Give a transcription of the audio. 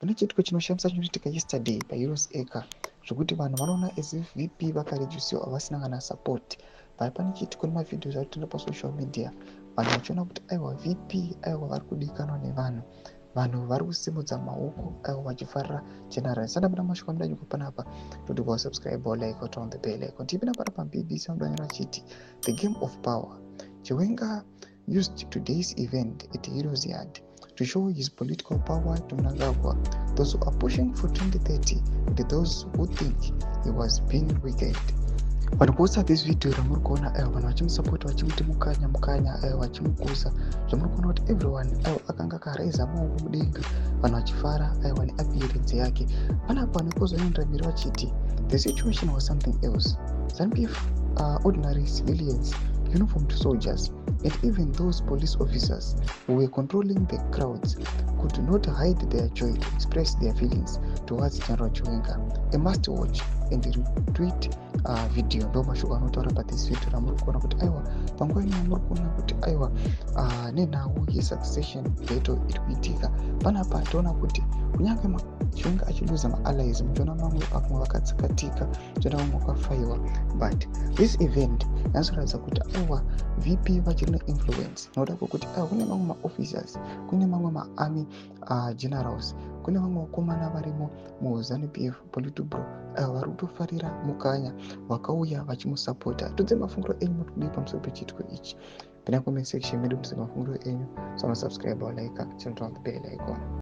pane chiitiko chinoshamisa chinoitika yesterday paEuros Acre zvokuti vanhu vanoona as if VP vakaredusiwa vasina kana support. Pane chiitiko nemavhidhiyo zvakatoenda pasocial media, vanhu vachiona kuti aiwa VP aiwa vari kudikanwa nevanhu, vanhu vari kusimudza maoko aiwa vachifarira general. Saka ndapinda mashoko amudanyuka panapa toti kwa subscribe or like or turn on the bell icon. Tipinda para BBC amudanyura chiti the game of power. Chiwenga used today's event at Heroes Yard to show his political power to Mnangagwa, those who are pushing for 2030 and those who think he was being wicked. Vanhu kuwatsa this video ramuri kuona aiwa vanhu vachimusapota vachimuti mukanya aiwa vachimukuza zvamuri kuona kuti everyone aiwa akanga akaraiza maoko mudenga vanhu vachifara aiwa neappearance yake. Panapa nekuzonyendera mberi vachiti the situation was something else. ZANU-PF ordinary civilians, uniformed soldiers, and even those police officers who were controlling the crowds could not hide their joy to express their feelings towards General Chiwenga. A must watch and retweet video ndo mashoko anotaura pathis video ramuri kuona kuti aiwa panguva ino yamuri kuona kuti aiwa nenhau yesuccession battle iri kuitika. Panapa toona kuti kunyange Chiwenga achiluza maallies muchiona mamwe vakatsakatika, toona vamwe vakafaiwa, but this event yanoratidza kuti aiwa VP vachiri neinfluence nokuda kwekuti aiwa kune mamwe maofficers, kune mamwe maarmy generals, kune vamwe vakomana varimo muZANU-PF Politburo aiwa vari kutofarira mukanya vakauya vachimusapota. Tudze mafungiro enyu mutidii pamusoro pechiitiko ichi. Pinda comment section medu mudze mafungiro enyu. So subscribe or like, turn on the bell icon.